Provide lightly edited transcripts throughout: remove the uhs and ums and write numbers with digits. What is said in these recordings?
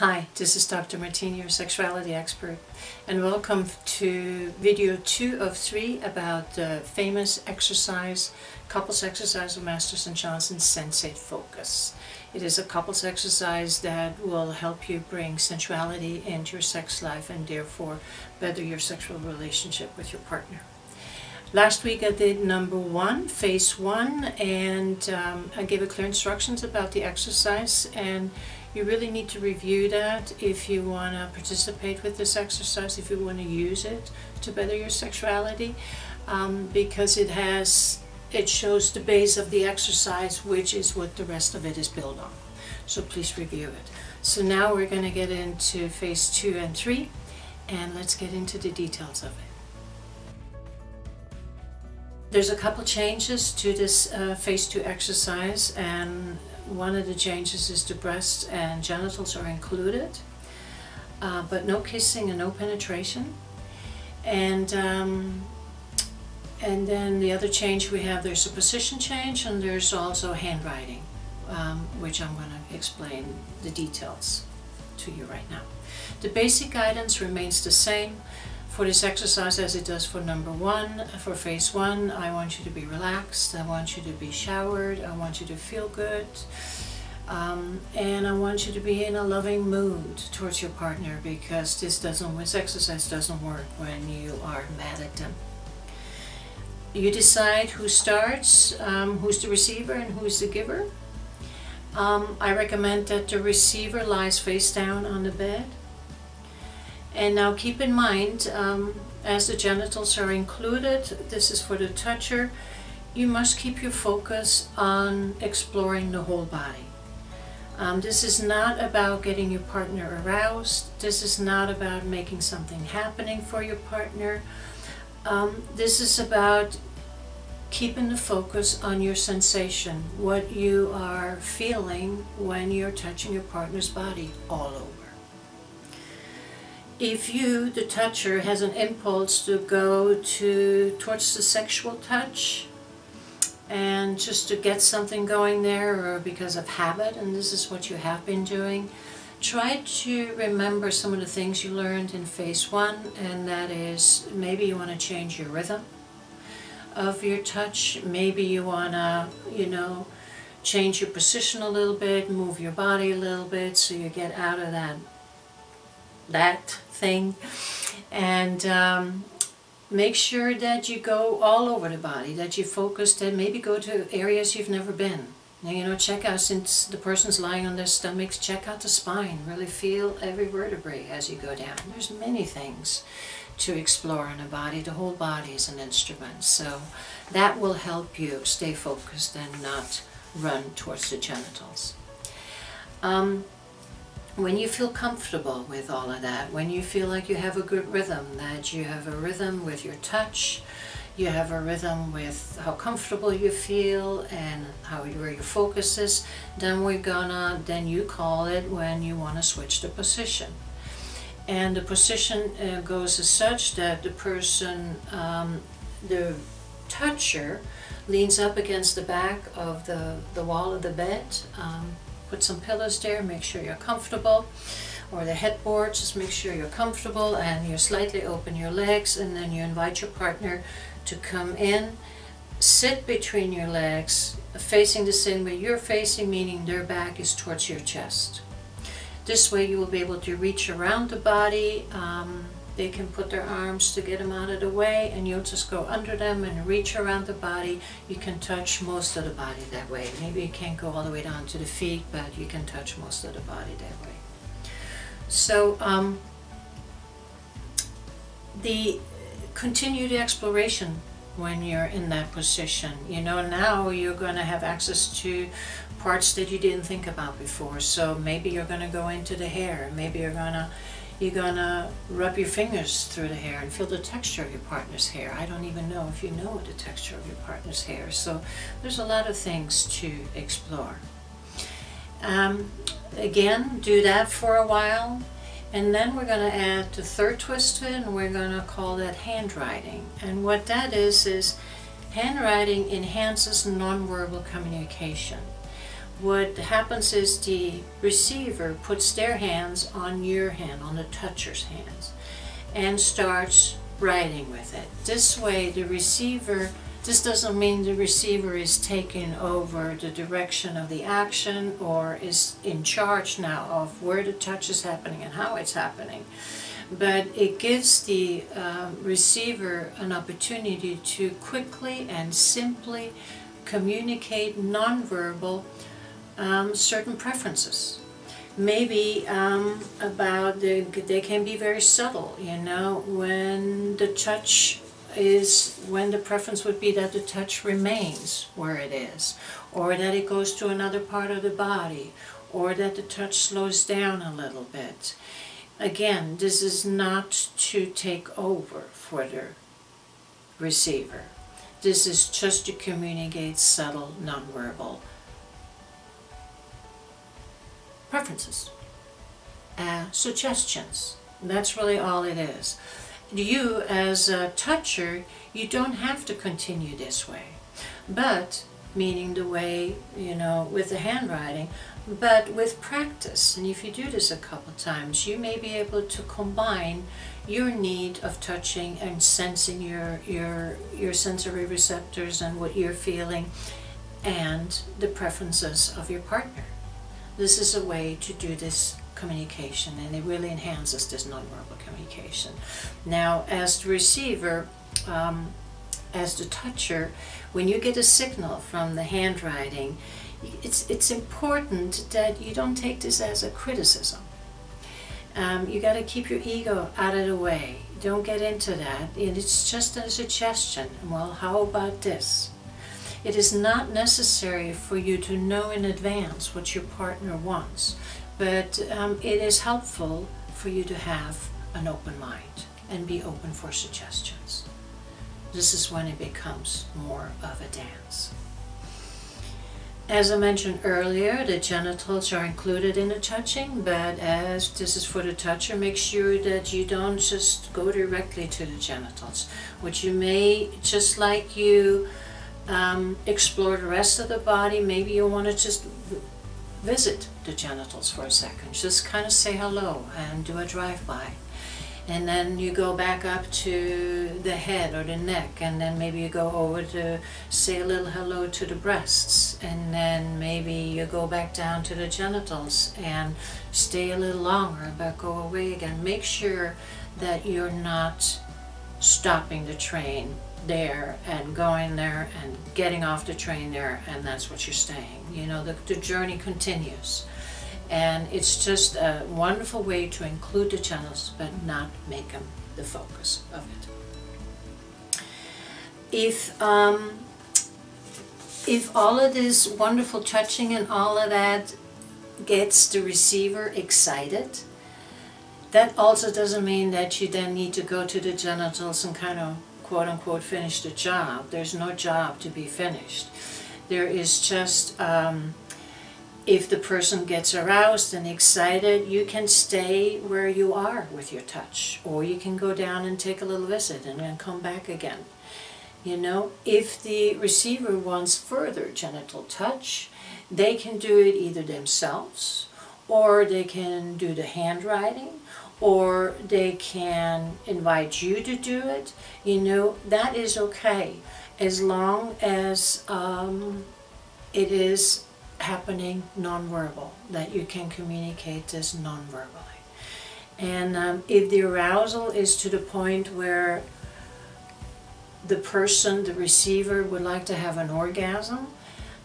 Hi, this is Dr. Martina, your sexuality expert, and welcome to video 2 of 3 about the famous exercise, couples exercise of Masters and Johnson's Sensate Focus. It is a couples exercise that will help you bring sensuality into your sex life and therefore better your sexual relationship with your partner. Last week I did number 1, phase 1, and I gave clear instructions about the exercise, and you really need to review that if you want to participate with this exercise, if you want to use it to better your sexuality, because it shows the base of the exercise, which is what the rest of it is built on. So please review it. So now we're going to get into phase 2 and 3, and let's get into the details of it. There's a couple changes to this phase 2 exercise, and one of the changes is the breasts and genitals are included, but no kissing and no penetration. And then the other change we have, there's a position change, and there's also handwriting, which I'm going to explain the details to you right now. The basic guidance remains the same for this exercise as it does for number 1. For phase 1, I want you to be relaxed, I want you to be showered, I want you to feel good, and I want you to be in a loving mood towards your partner, because this exercise doesn't work when you are mad at them. You decide who starts, who's the receiver and who's the giver. I recommend that the receiver lies face down on the bed. And now keep in mind, as the genitals are included, this is for the toucher, you must keep your focus on exploring the whole body. This is not about getting your partner aroused. This is not about making something happening for your partner. This is about keeping the focus on your sensation, what you are feeling when you're touching your partner's body all over. If you, the toucher, has an impulse to go towards the sexual touch and just to get something going there, or because of habit, and this is what you have been doing, try to remember some of the things you learned in phase 1, and that is, maybe you want to change your rhythm of your touch, maybe you want to, change your position a little bit, move your body a little bit so you get out of that thing, and make sure that you go all over the body, that you focus, and maybe go to areas you've never been. Now, check out, since the person's lying on their stomachs, check out the spine, really feel every vertebrae as you go down. There's many things to explore in the body. The whole body is an instrument, so that will help you stay focused and not run towards the genitals. When you feel comfortable with all of that, when you feel like you have a good rhythm, that you have a rhythm with your touch, you have a rhythm with how comfortable you feel and where your focus is, then you call it when you want to switch the position. And the position goes as such that the person, the toucher, leans up against the back of the wall of the bed. Put some pillows there, make sure you're comfortable, or the headboard, just make sure you're comfortable, and you slightly open your legs, and then you invite your partner to come in, sit between your legs, facing the same way you're facing, meaning their back is towards your chest. This way you will be able to reach around the body. They can put their arms to get them out of the way, and you'll just go under them and reach around the body. You can touch most of the body that way. Maybe you can't go all the way down to the feet, but you can touch most of the body that way. So continue the exploration when you're in that position. Now you're going to have access to parts that you didn't think about before. So maybe you're going to go into the hair. Maybe you're gonna rub your fingers through the hair and feel the texture of your partner's hair. I don't even know if you know the texture of your partner's hair. So there's a lot of things to explore. Again, do that for a while, and then we're going to add the third twist to it, and we're going to call that handwriting. And what that is handwriting enhances nonverbal communication. what happens is the receiver puts their hands on your hand, on the toucher's hands, and starts writing with it. This way the receiver, this doesn't mean the receiver is taking over the direction of the action or is in charge now of where the touch is happening and how it's happening. But it gives the receiver an opportunity to quickly and simply communicate nonverbal certain preferences. Maybe about they can be very subtle, you know, when the touch is, when the preference would be that the touch remains where it is, or that it goes to another part of the body, or that the touch slows down a little bit. Again, this is not to take over for the receiver. This is just to communicate subtle nonverbal preferences, suggestions. That's really all it is. You as a toucher, you don't have to continue this way, but meaning the way, you know, with the handwriting, but with practice, and if you do this a couple times, you may be able to combine your need of touching and sensing your sensory receptors and what you're feeling and the preferences of your partner. This is a way to do this communication, and it really enhances this nonverbal communication. Now, as the receiver, as the toucher, when you get a signal from the handwriting, it's important that you don't take this as a criticism. You got to keep your ego out of the way. Don't get into that. And it's just a suggestion. Well, how about this? It is not necessary for you to know in advance what your partner wants, but it is helpful for you to have an open mind and be open for suggestions. This is when it becomes more of a dance. As I mentioned earlier, the genitals are included in the touching, but as this is for the toucher, make sure that you don't just go directly to the genitals. What you may, just like you explore the rest of the body, maybe you want to just visit the genitals for a second. Just kind of say hello and do a drive-by. And then you go back up to the head or the neck, and then maybe you go over to say a little hello to the breasts, and then maybe you go back down to the genitals and stay a little longer but go away again. Make sure that you're not stopping the train there and going there and getting off the train there, and that's what you're staying. You know, the journey continues. And it's just a wonderful way to include the genitals, but not make them the focus of it. If all of this wonderful touching and all of that gets the receiver excited, that also doesn't mean that you then need to go to the genitals and kind of quote-unquote finish the job. There's no job to be finished. There is just if the person gets aroused and excited, you can stay where you are with your touch, or you can go down and take a little visit and then come back again. You know, if the receiver wants further genital touch, they can do it either themselves, or they can do the handwriting, or they can invite you to do it. You know, that is okay, as long as it is happening nonverbal, that you can communicate this nonverbally. And if the arousal is to the point where the person, the receiver, would like to have an orgasm,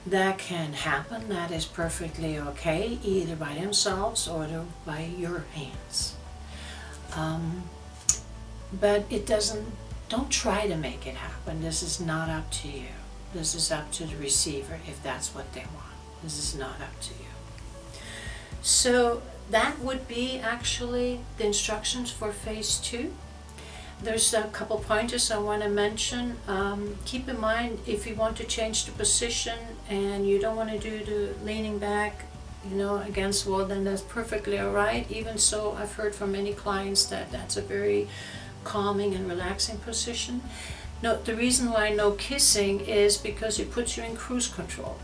that can happen. That is perfectly okay, either by themselves or by your hands. But it doesn't, don't try to make it happen. This is not up to you. This is up to the receiver if that's what they want. This is not up to you. So that would be actually the instructions for phase 2. There's a couple pointers I want to mention. Keep in mind, if you want to change the position and you don't want to do the leaning back, you know, against the wall, then that's perfectly all right. Even so, I've heard from many clients that that's a very calming and relaxing position. No, the reason why no kissing is because it puts you in cruise control.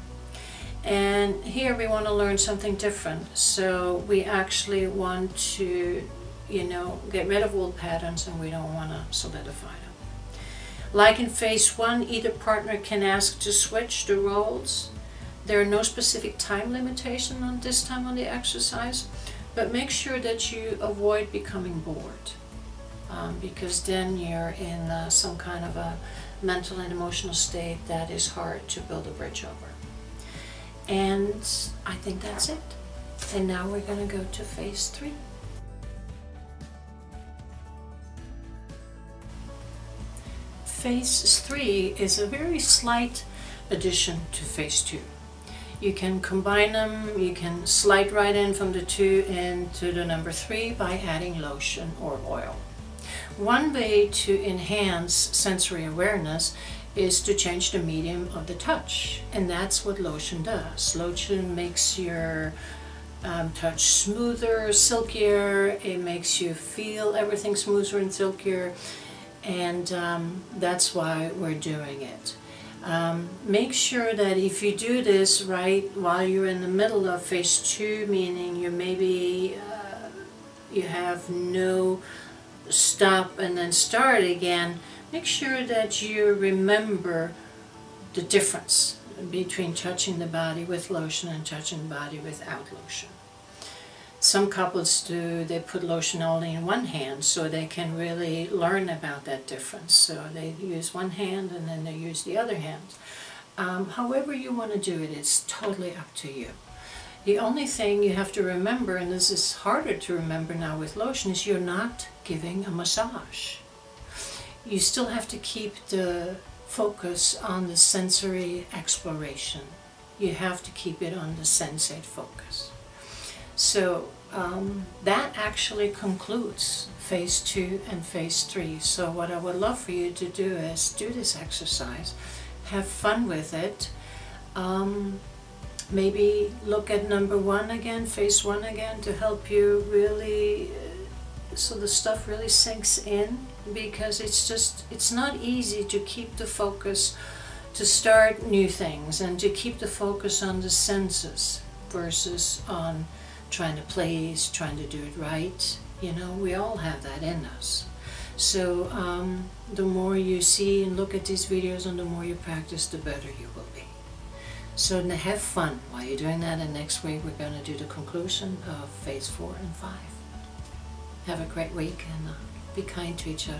And here we want to learn something different. So we actually want to, get rid of old patterns, and we don't want to solidify them. Like in phase 1, either partner can ask to switch the roles. There are no specific time limitation on this time on the exercise, but make sure that you avoid becoming bored, because then you're in some kind of a mental and emotional state that is hard to build a bridge over. And I think that's it. And now we're going to go to phase 3. Phase 3 is a very slight addition to phase 2. You can combine them, you can slide right in from the 2 into the number 3 by adding lotion or oil. One way to enhance sensory awareness is to change the medium of the touch, and that's what lotion does. Lotion makes your touch smoother, silkier, it makes you feel everything smoother and silkier, and that's why we're doing it. Make sure that if you do this right while you're in the middle of phase 2, meaning you maybe you have no stop and then start again, make sure that you remember the difference between touching the body with lotion and touching the body without lotion. Some couples they put lotion only in one hand, so they can really learn about that difference. So they use one hand and then they use the other hand. However you want to do it, it's totally up to you. The only thing you have to remember, and this is harder to remember now with lotion, is you're not giving a massage. You still have to keep the focus on the sensory exploration. You have to keep it on the sensate focus. So that actually concludes phase 2 and phase 3. So what I would love for you to do is do this exercise, have fun with it. Maybe look at number 1 again, phase 1 again, to help you really, so the stuff really sinks in, because it's not easy to keep the focus, to start new things, and to keep the focus on the senses versus on trying to please, trying to do it right. We all have that in us. So the more you see and look at these videos and the more you practice, the better you will be. So have fun while you're doing that, and next week we're going to do the conclusion of phase 4 and 5. Have a great week, and be kind to each other.